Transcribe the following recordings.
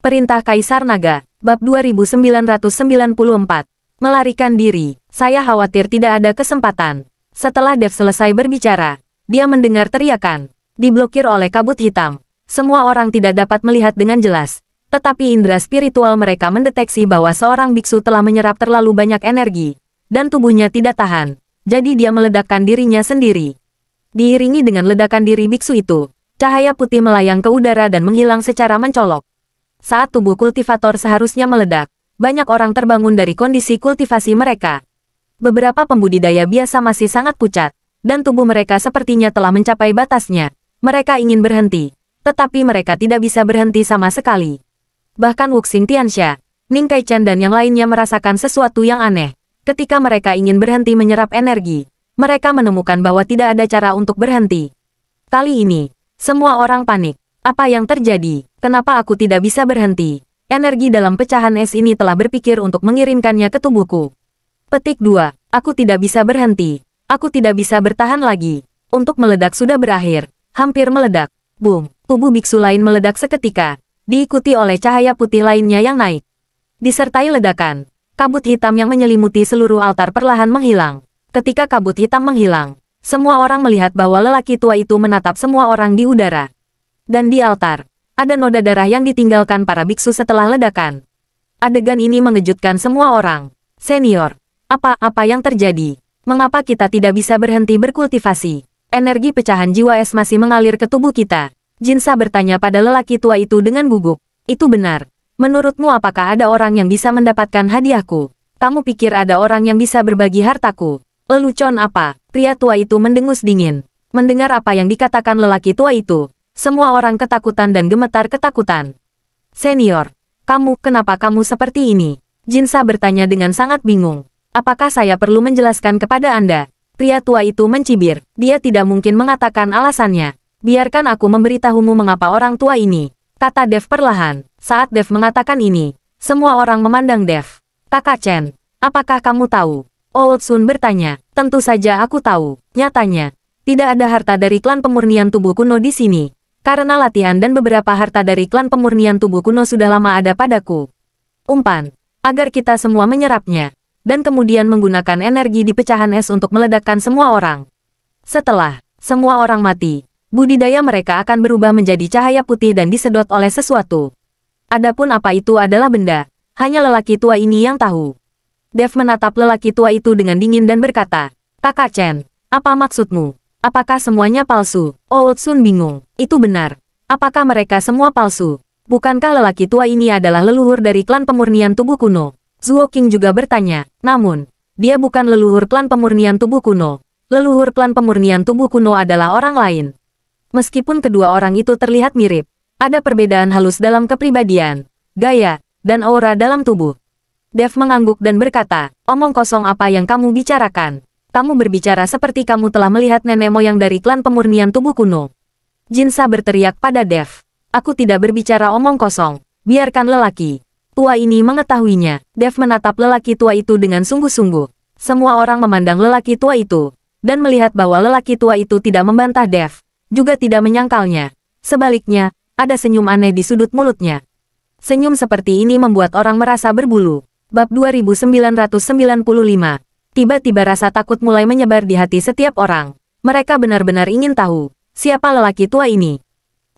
Perintah Kaisar Naga, Bab 2994. Melarikan diri. Saya khawatir tidak ada kesempatan. Setelah Dev selesai berbicara, dia mendengar teriakan. Diblokir oleh kabut hitam. Semua orang tidak dapat melihat dengan jelas. Tetapi indera spiritual mereka mendeteksi bahwa seorang biksu telah menyerap terlalu banyak energi. Dan tubuhnya tidak tahan. Jadi dia meledakkan dirinya sendiri. Diiringi dengan ledakan diri biksu itu, cahaya putih melayang ke udara dan menghilang secara mencolok. Saat tubuh kultivator seharusnya meledak, banyak orang terbangun dari kondisi kultivasi mereka. Beberapa pembudidaya biasa masih sangat pucat, dan tubuh mereka sepertinya telah mencapai batasnya. Mereka ingin berhenti, tetapi mereka tidak bisa berhenti sama sekali. Bahkan Wuxing Tianxia, Ning Kaichen dan yang lainnya merasakan sesuatu yang aneh. Ketika mereka ingin berhenti menyerap energi, mereka menemukan bahwa tidak ada cara untuk berhenti. Kali ini, semua orang panik. Apa yang terjadi? Kenapa aku tidak bisa berhenti? Energi dalam pecahan es ini telah berpikir untuk mengirimkannya ke tubuhku. Petik 2. Aku tidak bisa berhenti. Aku tidak bisa bertahan lagi. Untuk meledak sudah berakhir. Hampir meledak. Boom. Tubuh biksu lain meledak seketika. Diikuti oleh cahaya putih lainnya yang naik. Disertai ledakan, kabut hitam yang menyelimuti seluruh altar perlahan menghilang. Ketika kabut hitam menghilang, semua orang melihat bahwa lelaki tua itu menatap semua orang di udara. Dan di altar, ada noda darah yang ditinggalkan para biksu setelah ledakan. Adegan ini mengejutkan semua orang. Senior, apa yang terjadi? Mengapa kita tidak bisa berhenti berkultivasi? Energi pecahan jiwa es masih mengalir ke tubuh kita. Jinsa bertanya pada lelaki tua itu dengan gugup. Itu benar. Menurutmu apakah ada orang yang bisa mendapatkan hadiahku? Kamu pikir ada orang yang bisa berbagi hartaku? Lelucon apa? Pria tua itu mendengus dingin. Mendengar apa yang dikatakan lelaki tua itu, semua orang ketakutan dan gemetar ketakutan. Senior, kenapa kamu seperti ini? Jinsa bertanya dengan sangat bingung. Apakah saya perlu menjelaskan kepada Anda? Pria tua itu mencibir. Dia tidak mungkin mengatakan alasannya. Biarkan aku memberitahumu mengapa orang tua ini, kata Dev perlahan. Saat Dev mengatakan ini, semua orang memandang Dev. Kakak Chen, apakah kamu tahu? Old Sun bertanya. Tentu saja aku tahu. Nyatanya, tidak ada harta dari klan pemurnian tubuh kuno di sini. Karena latihan dan beberapa harta dari klan pemurnian tubuh kuno sudah lama ada padaku. Umpan, agar kita semua menyerapnya, dan kemudian menggunakan energi di pecahan es untuk meledakkan semua orang. Setelah semua orang mati, budidaya mereka akan berubah menjadi cahaya putih dan disedot oleh sesuatu. Adapun apa itu adalah benda, hanya lelaki tua ini yang tahu. Dev menatap lelaki tua itu dengan dingin dan berkata, Kakak Chen, apa maksudmu? Apakah semuanya palsu? Old Sun bingung. Itu benar. Apakah mereka semua palsu? Bukankah lelaki tua ini adalah leluhur dari klan pemurnian tubuh kuno? Zuo Qing juga bertanya. Namun, dia bukan leluhur klan pemurnian tubuh kuno. Leluhur klan pemurnian tubuh kuno adalah orang lain. Meskipun kedua orang itu terlihat mirip, ada perbedaan halus dalam kepribadian, gaya, dan aura dalam tubuh. Dev mengangguk dan berkata, omong kosong apa yang kamu bicarakan? Kamu berbicara seperti kamu telah melihat nenek moyang dari klan pemurnian tubuh kuno. Jinsa berteriak pada Dev. Aku tidak berbicara omong kosong. Biarkan lelaki tua ini mengetahuinya. Dev menatap lelaki tua itu dengan sungguh-sungguh. Semua orang memandang lelaki tua itu, dan melihat bahwa lelaki tua itu tidak membantah Dev, juga tidak menyangkalnya. Sebaliknya, ada senyum aneh di sudut mulutnya. Senyum seperti ini membuat orang merasa berbulu. Bab 2995. Tiba-tiba rasa takut mulai menyebar di hati setiap orang. Mereka benar-benar ingin tahu, siapa lelaki tua ini.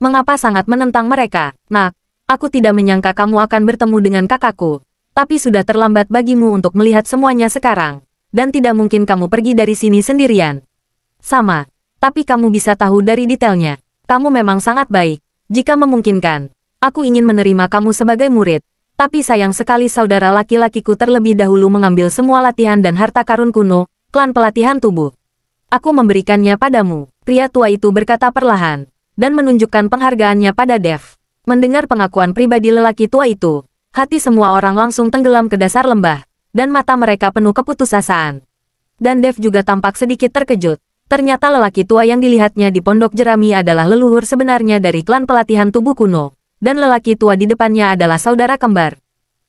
Mengapa sangat menentang mereka? Nak, aku tidak menyangka kamu akan bertemu dengan kakakku. Tapi sudah terlambat bagimu untuk melihat semuanya sekarang. Dan tidak mungkin kamu pergi dari sini sendirian. Sama, tapi kamu bisa tahu dari detailnya. Kamu memang sangat baik. Jika memungkinkan, aku ingin menerima kamu sebagai murid. Tapi sayang sekali saudara laki-lakiku terlebih dahulu mengambil semua latihan dan harta karun kuno, klan pelatihan tubuh. Aku memberikannya padamu. Pria tua itu berkata perlahan, dan menunjukkan penghargaannya pada Dev. Mendengar pengakuan pribadi lelaki tua itu, hati semua orang langsung tenggelam ke dasar lembah, dan mata mereka penuh keputusasaan. Dan Dev juga tampak sedikit terkejut. Ternyata lelaki tua yang dilihatnya di pondok jerami adalah leluhur sebenarnya dari klan pelatihan tubuh kuno. Dan lelaki tua di depannya adalah saudara kembar.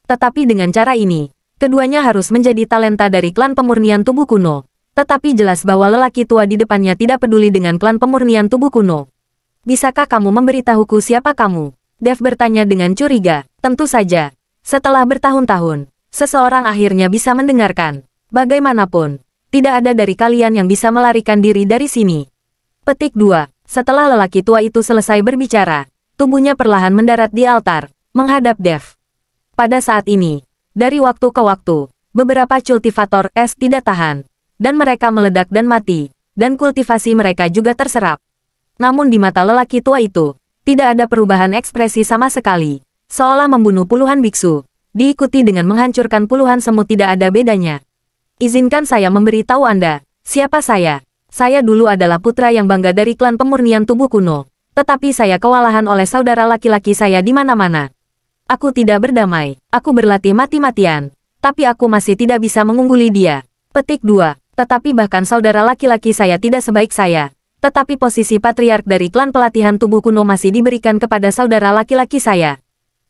Tetapi dengan cara ini, keduanya harus menjadi talenta dari klan pemurnian tubuh kuno. Tetapi jelas bahwa lelaki tua di depannya tidak peduli dengan klan pemurnian tubuh kuno. Bisakah kamu memberitahuku siapa kamu? Dev bertanya dengan curiga. Tentu saja. Setelah bertahun-tahun, seseorang akhirnya bisa mendengarkan. Bagaimanapun, tidak ada dari kalian yang bisa melarikan diri dari sini. Petik 2. Setelah lelaki tua itu selesai berbicara, tubuhnya perlahan mendarat di altar, menghadap Dev. Pada saat ini, dari waktu ke waktu, beberapa kultivator es tidak tahan, dan mereka meledak dan mati, dan kultivasi mereka juga terserap. Namun di mata lelaki tua itu, tidak ada perubahan ekspresi sama sekali, seolah membunuh puluhan biksu, diikuti dengan menghancurkan puluhan semut tidak ada bedanya. Izinkan saya memberitahu Anda, siapa saya? Saya dulu adalah putra yang bangga dari klan pemurnian tubuh kuno, tetapi saya kewalahan oleh saudara laki-laki saya di mana-mana. Aku tidak berdamai, aku berlatih mati-matian, tapi aku masih tidak bisa mengungguli dia. Petik 2. Tetapi bahkan saudara laki-laki saya tidak sebaik saya. Tetapi posisi patriark dari klan pelatihan tubuh kuno masih diberikan kepada saudara laki-laki saya.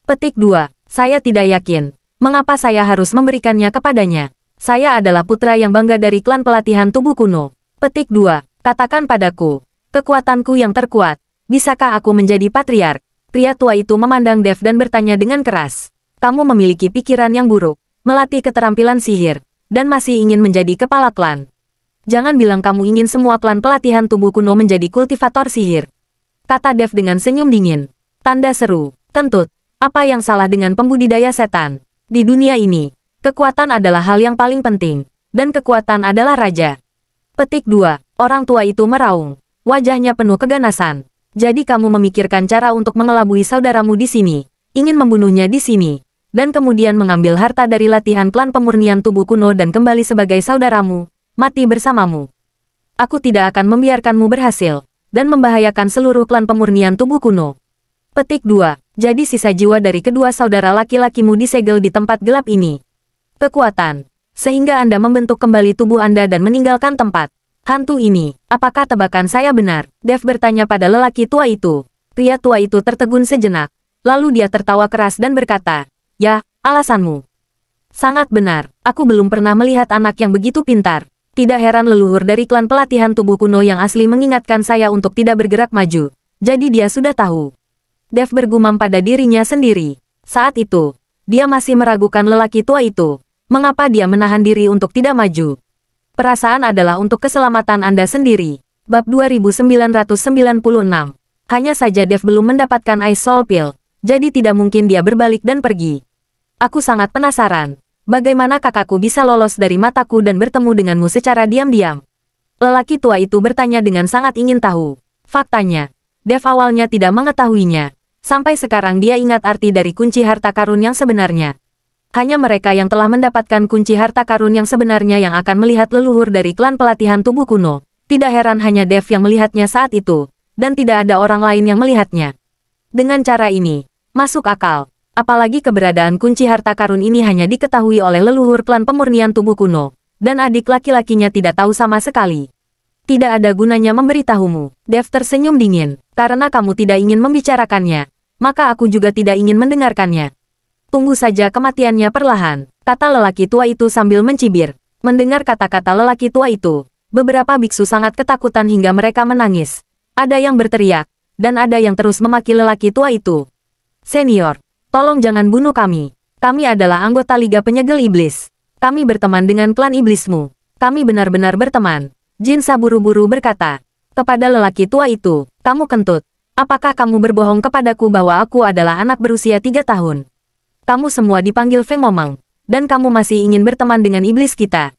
Petik 2. Saya tidak yakin. Mengapa saya harus memberikannya kepadanya? Saya adalah putra yang bangga dari klan pelatihan tubuh kuno. Petik 2. Katakan padaku. Kekuatanku yang terkuat. Bisakah aku menjadi patriark? Pria tua itu memandang Dev dan bertanya dengan keras. Kamu memiliki pikiran yang buruk. Melatih keterampilan sihir. Dan masih ingin menjadi kepala klan. Jangan bilang kamu ingin semua klan pelatihan tubuh kuno menjadi kultivator sihir. Kata Dev dengan senyum dingin. Tanda seru. Kentut. Apa yang salah dengan pembudidaya setan? Di dunia ini, kekuatan adalah hal yang paling penting. Dan kekuatan adalah raja. Petik 2. Orang tua itu meraung. Wajahnya penuh keganasan. Jadi kamu memikirkan cara untuk mengelabui saudaramu di sini. Ingin membunuhnya di sini. Dan kemudian mengambil harta dari latihan klan pemurnian tubuh kuno dan kembali sebagai saudaramu, mati bersamamu. Aku tidak akan membiarkanmu berhasil, dan membahayakan seluruh klan pemurnian tubuh kuno. Petik 2. Jadi sisa jiwa dari kedua saudara laki-lakimu disegel di tempat gelap ini. Kekuatan. Sehingga Anda membentuk kembali tubuh Anda dan meninggalkan tempat. Hantu ini, apakah tebakan saya benar? Dev bertanya pada lelaki tua itu. Pria tua itu tertegun sejenak, lalu dia tertawa keras dan berkata, ya, alasanmu. Sangat benar, aku belum pernah melihat anak yang begitu pintar. Tidak heran leluhur dari klan pelatihan tubuh kuno yang asli mengingatkan saya untuk tidak bergerak maju. Jadi dia sudah tahu. Dev bergumam pada dirinya sendiri. Saat itu, dia masih meragukan lelaki tua itu. Mengapa dia menahan diri untuk tidak maju? Perasaan adalah untuk keselamatan Anda sendiri. Bab 2996. Hanya saja Dev belum mendapatkan Ice Soul Pill, jadi tidak mungkin dia berbalik dan pergi. Aku sangat penasaran, bagaimana kakakku bisa lolos dari mataku dan bertemu denganmu secara diam-diam. Lelaki tua itu bertanya dengan sangat ingin tahu. Faktanya, Dev awalnya tidak mengetahuinya. Sampai sekarang dia ingat arti dari kunci harta karun yang sebenarnya. Hanya mereka yang telah mendapatkan kunci harta karun yang sebenarnya yang akan melihat leluhur dari klan pelatihan tubuh kuno. Tidak heran hanya Dev yang melihatnya saat itu, dan tidak ada orang lain yang melihatnya. Dengan cara ini, masuk akal. Apalagi keberadaan kunci harta karun ini hanya diketahui oleh leluhur klan pemurnian tubuh kuno, dan adik laki-lakinya tidak tahu sama sekali. Tidak ada gunanya memberitahumu. Dev tersenyum dingin. Karena kamu tidak ingin membicarakannya, maka aku juga tidak ingin mendengarkannya. Tunggu saja kematiannya perlahan, kata lelaki tua itu sambil mencibir. Mendengar kata-kata lelaki tua itu, beberapa biksu sangat ketakutan hingga mereka menangis. Ada yang berteriak, dan ada yang terus memaki lelaki tua itu. Senior, tolong jangan bunuh kami. Kami adalah anggota Liga Penyegel Iblis. Kami berteman dengan klan iblismu. Kami benar-benar berteman. Jinsa buru-buru berkata. Kepada lelaki tua itu, kamu kentut. Apakah kamu berbohong kepadaku bahwa aku adalah anak berusia 3 tahun? Kamu semua dipanggil Feng Momeng. Dan kamu masih ingin berteman dengan iblis kita.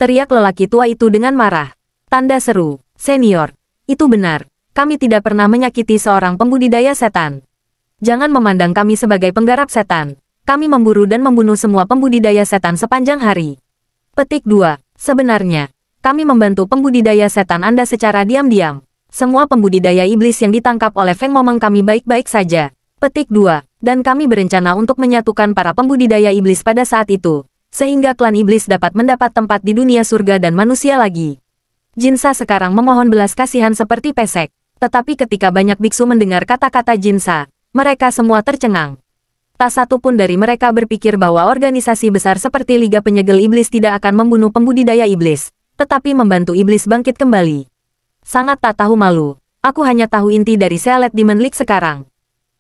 Teriak lelaki tua itu dengan marah. Tanda seru. Senior, itu benar. Kami tidak pernah menyakiti seorang pembudidaya setan. Jangan memandang kami sebagai penggarap setan. Kami memburu dan membunuh semua pembudidaya setan sepanjang hari. Petik 2. Sebenarnya, kami membantu pembudidaya setan Anda secara diam-diam. Semua pembudidaya iblis yang ditangkap oleh Feng Momeng kami baik-baik saja. Petik 2. Dan kami berencana untuk menyatukan para pembudidaya iblis pada saat itu, sehingga klan iblis dapat mendapat tempat di dunia surga dan manusia lagi. Jinsa sekarang memohon belas kasihan seperti pesek. Tetapi ketika banyak biksu mendengar kata-kata Jinsa, mereka semua tercengang. Tak satu pun dari mereka berpikir bahwa organisasi besar seperti Liga Penyegel Iblis tidak akan membunuh pembudidaya iblis, tetapi membantu iblis bangkit kembali. Sangat tak tahu malu. Aku hanya tahu inti dari Sealet Demon League sekarang.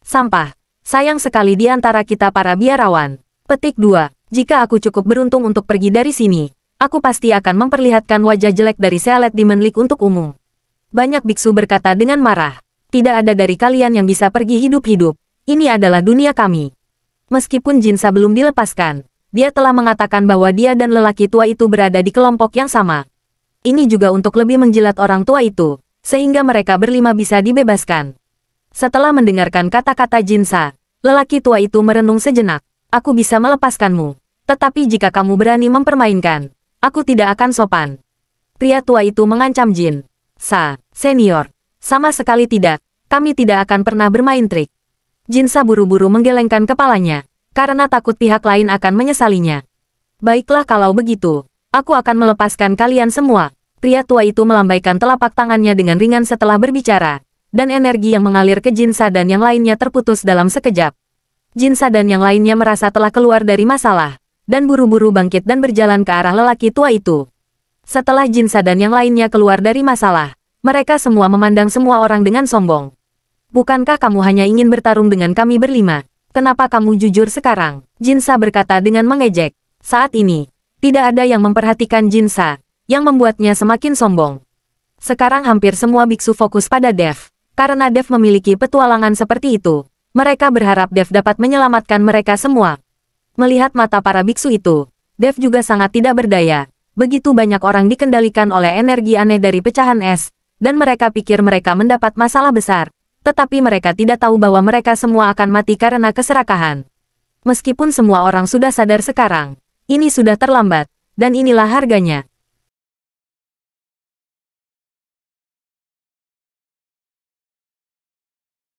Sampah. Sayang sekali di antara kita para biarawan. Petik 2. Jika aku cukup beruntung untuk pergi dari sini, aku pasti akan memperlihatkan wajah jelek dari Sealet Demon League untuk umum. Banyak biksu berkata dengan marah. Tidak ada dari kalian yang bisa pergi hidup-hidup. Ini adalah dunia kami. Meskipun Jinsa belum dilepaskan, dia telah mengatakan bahwa dia dan lelaki tua itu berada di kelompok yang sama. Ini juga untuk lebih menjilat orang tua itu, sehingga mereka berlima bisa dibebaskan. Setelah mendengarkan kata-kata Jinsa, lelaki tua itu merenung sejenak. Aku bisa melepaskanmu. Tetapi jika kamu berani mempermainkan, aku tidak akan sopan. Pria tua itu mengancam Jin. Senior. Sama sekali tidak. Kami tidak akan pernah bermain trik. Jinsa buru-buru menggelengkan kepalanya, karena takut pihak lain akan menyesalinya. Baiklah kalau begitu, aku akan melepaskan kalian semua. Pria tua itu melambaikan telapak tangannya dengan ringan setelah berbicara, dan energi yang mengalir ke Jinsa dan yang lainnya terputus dalam sekejap. Jinsa dan yang lainnya merasa telah keluar dari masalah, dan buru-buru bangkit dan berjalan ke arah lelaki tua itu. Setelah Jinsa dan yang lainnya keluar dari masalah, mereka semua memandang semua orang dengan sombong. Bukankah kamu hanya ingin bertarung dengan kami berlima? Kenapa kamu jujur sekarang? Jinsa berkata dengan mengejek. Saat ini, tidak ada yang memperhatikan Jinsa, yang membuatnya semakin sombong. Sekarang hampir semua biksu fokus pada Dev, karena Dev memiliki petualangan seperti itu. Mereka berharap Dev dapat menyelamatkan mereka semua. Melihat mata para biksu itu, Dev juga sangat tidak berdaya. Begitu banyak orang dikendalikan oleh energi aneh dari pecahan es, dan mereka pikir mereka mendapat masalah besar. Tetapi mereka tidak tahu bahwa mereka semua akan mati karena keserakahan. Meskipun semua orang sudah sadar sekarang, ini sudah terlambat, dan inilah harganya.